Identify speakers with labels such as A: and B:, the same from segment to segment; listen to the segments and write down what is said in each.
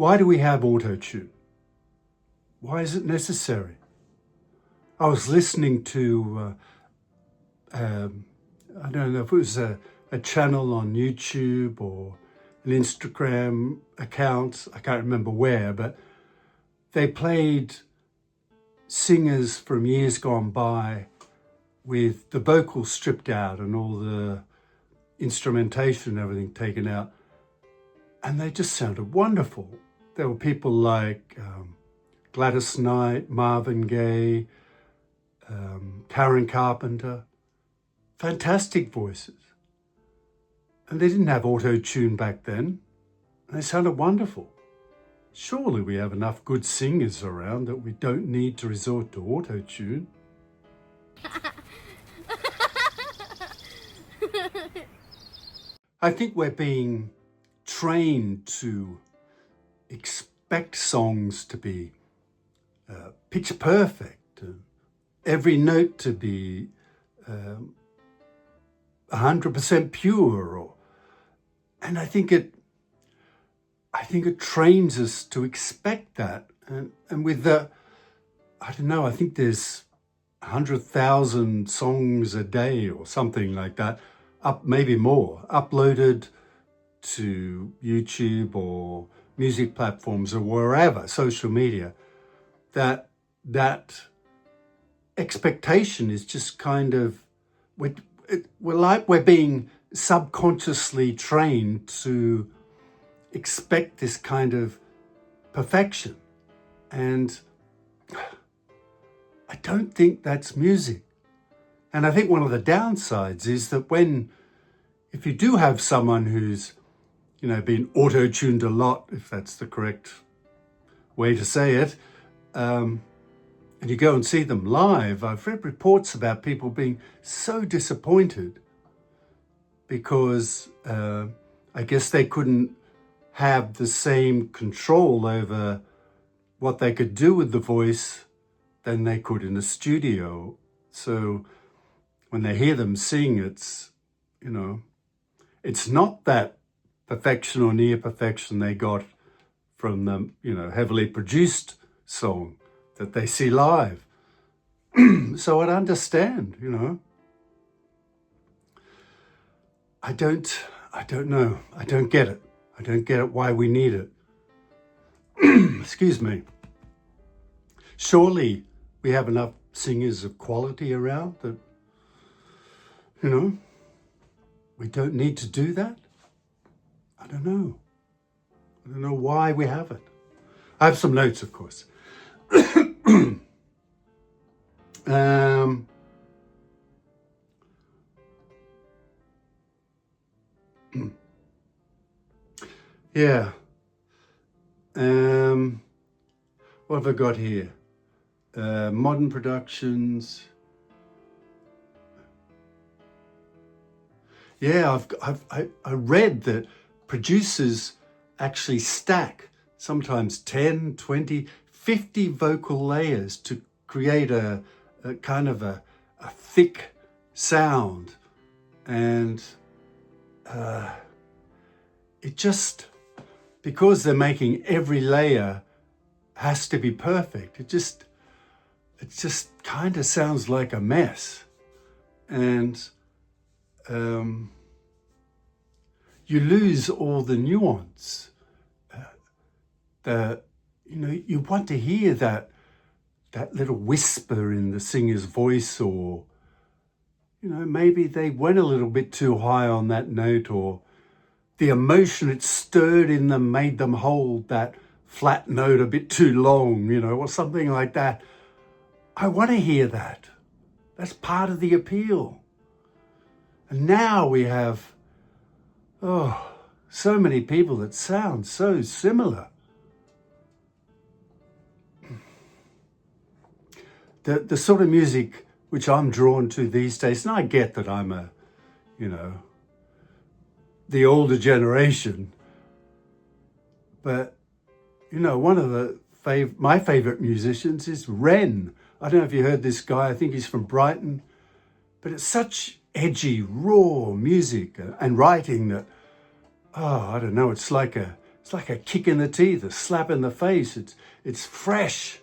A: Why do we have Autotune? Why is it necessary? I was listening to, I don't know if it was a channel on YouTube or an Instagram account, I can't remember where, but they played singers from years gone by with the vocals stripped out and all the instrumentation and everything taken out. And they just sounded wonderful. There were people like Gladys Knight, Marvin Gaye, Karen Carpenter, fantastic voices. And they didn't have auto-tune back then. And they sounded wonderful. Surely we have enough good singers around that we don't need to resort to auto-tune. I think we're being trained to expect songs to be pitch perfect, every note to be 100% pure, and I think it trains us to expect that, and with the, I don't know, I think there's 100,000 songs a day or something like that, maybe more, uploaded to YouTube or music platforms or wherever, social media, that expectation is just kind of, we're being subconsciously trained to expect this kind of perfection. And I don't think that's music. And I think one of the downsides is that if you do have someone who's, been auto-tuned a lot, if that's the correct way to say it, and you go and see them live, I've read reports about people being so disappointed because I guess they couldn't have the same control over what they could do with the voice than they could in a studio. So when they hear them sing, it's not that perfection or near perfection they got from the, heavily produced song that they see live. So I'd understand, I don't know. I don't get it. I don't get it why we need it. Excuse me. Surely we have enough singers of quality around that, we don't need to do that. I don't know. I don't know why we have it. I have some notes, of course. Yeah. What have I got here? Modern productions. Yeah, I read that producers actually stack sometimes 10, 20, 50 vocal layers to create a kind of a thick sound. And it just, because they're making every layer has to be perfect, it just kind of sounds like a mess. And you lose all the nuance. You want to hear that little whisper in the singer's voice, or maybe they went a little bit too high on that note, or the emotion it stirred in them made them hold that flat note a bit too long, or something like that. I want to hear that. That's part of the appeal. And now we have, so many people that sound so similar. The sort of music which I'm drawn to these days, and I get that I'm the older generation, but one of my favorite musicians is Ren. I don't know if you heard this guy. I think he's from Brighton, but it's such edgy, raw music and writing that, I don't know, it's like like a kick in the teeth, a slap in the face. It's fresh.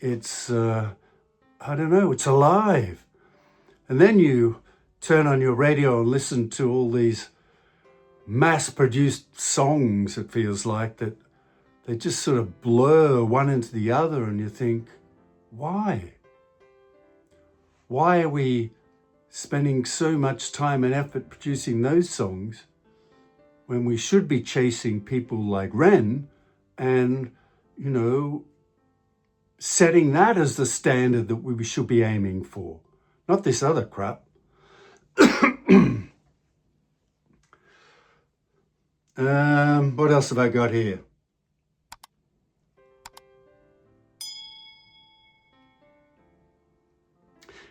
A: It's, I don't know, it's alive. And then you turn on your radio and listen to all these mass-produced songs, it feels like, that they just sort of blur one into the other, and you think, why? Why are we spending so much time and effort producing those songs when we should be chasing people like Ren and, you know, setting that as the standard that we should be aiming for, not this other crap. What else have I got here?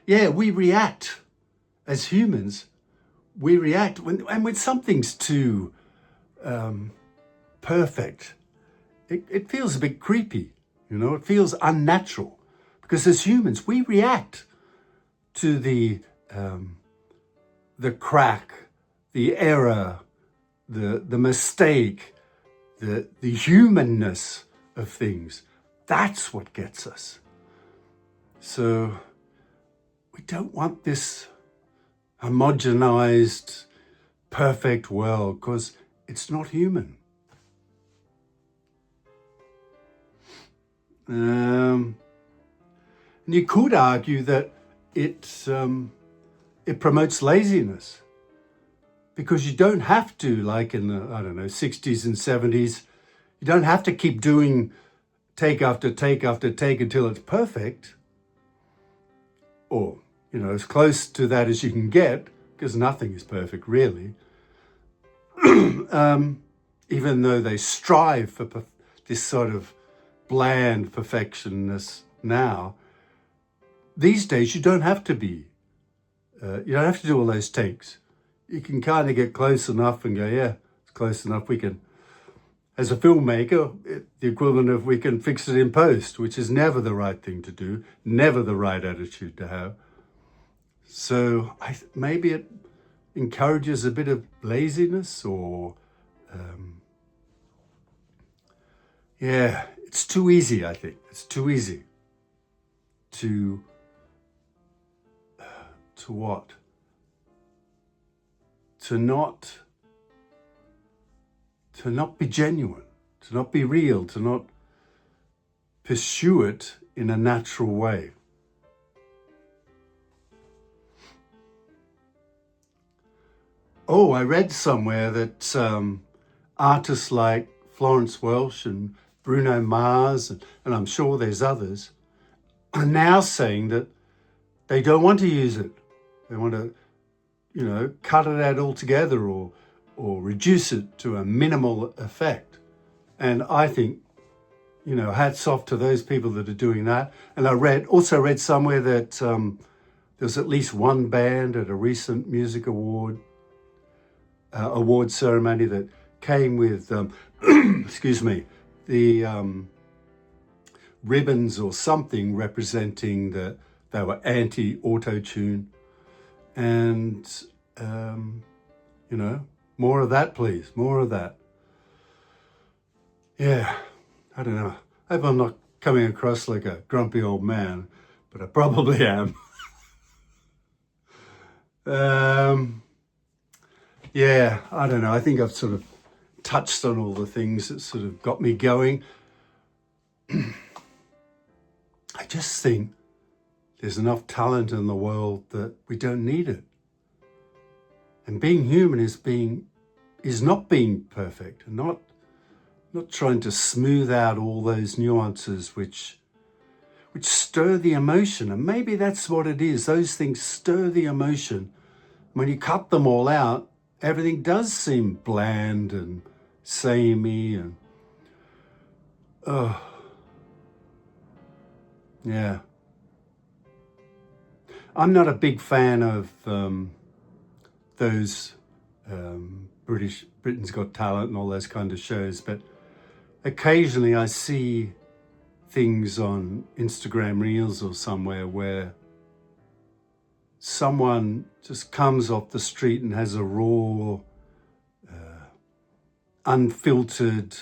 A: Yeah, we react as humans. We react when something's too perfect. It feels a bit creepy, you know. It feels unnatural because as humans we react to the crack, the error, the mistake, the humanness of things. That's what gets us. So we don't want this homogenized, perfect world because it's not human. And you could argue that it promotes laziness because you don't have to, like in the, 60s and 70s, you don't have to keep doing take after take after take until it's perfect, or, you know, as close to that as you can get, because nothing is perfect, really. Even though they strive for this sort of bland perfectionness now, these days you don't have to be. You don't have to do all those takes. You can kind of get close enough and go, yeah, it's close enough. We can, as a filmmaker, the equivalent of we can fix it in post, which is never the right thing to do, never the right attitude to have. So maybe it encourages a bit of laziness, or yeah, it's too easy, I think. It's too easy to what? To not be genuine, to not be real, to not pursue it in a natural way. Oh, I read somewhere that artists like Florence Welch and Bruno Mars, and I'm sure there's others, are now saying that they don't want to use it. They want to, you know, cut it out altogether or reduce it to a minimal effect. And I think, you know, hats off to those people that are doing that. And I also read somewhere that there was at least one band at a recent music award ceremony that came with, excuse me, the ribbons or something representing that they were anti-Autotune. And, you know, more of that, please. More of that. Yeah, I don't know. I hope I'm not coming across like a grumpy old man, but I probably am. Yeah, I don't know. I think I've sort of touched on all the things that sort of got me going. I just think there's enough talent in the world that we don't need it. And being human is not being perfect, and not trying to smooth out all those nuances which stir the emotion. And maybe that's what it is. Those things stir the emotion. When you cut them all out, everything does seem bland and samey and yeah. I'm not a big fan of those Britain's Got Talent and all those kind of shows, but occasionally I see things on Instagram Reels or somewhere where someone just comes off the street and has a raw, unfiltered,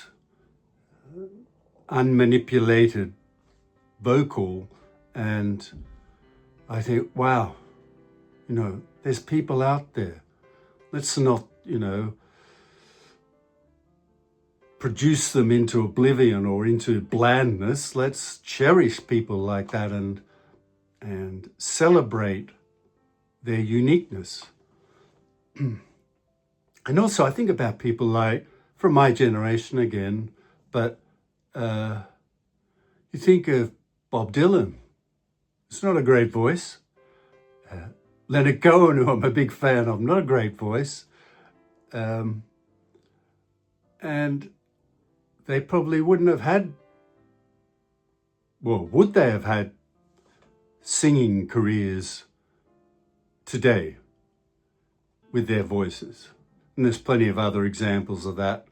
A: unmanipulated vocal, and I think, wow, you know, there's people out there. Let's not, you know, produce them into oblivion or into blandness. Let's cherish people like that and celebrate their uniqueness. And also I think about people like, from my generation again, but you think of Bob Dylan. It's not a great voice. Leonard Cohen, who I'm a big fan of, not a great voice. And they probably wouldn't have had, well, would they have had singing careers today with their voices? And there's plenty of other examples of that.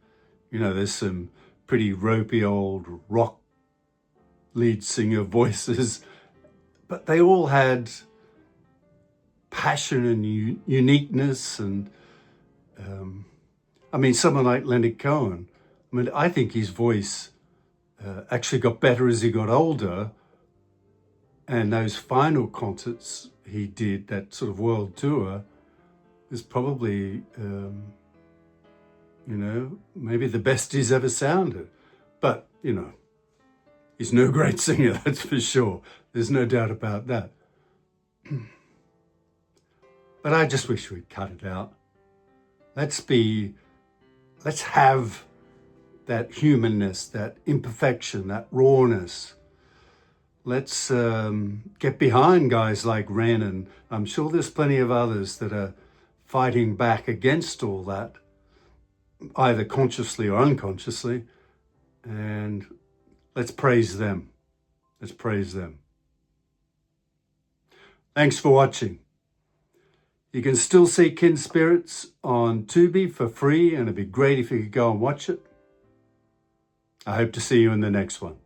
A: You know, there's some pretty ropey old rock lead singer voices, but they all had passion and uniqueness. And I mean, someone like Leonard Cohen, I mean, I think his voice actually got better as he got older. And those final concerts he did, that sort of world tour, is probably, you know, maybe the best he's ever sounded. But, you know, he's no great singer, that's for sure. There's no doubt about that. But I just wish we'd cut it out. Let's have that humanness, that imperfection, that rawness. Let's get behind guys like Ren, and I'm sure there's plenty of others that are fighting back against all that, either consciously or unconsciously, and let's praise them. Let's praise them. Thanks for watching. You can still see Kin Spirits on Tubi for free, and it'd be great if you could go and watch it. I hope to see you in the next one.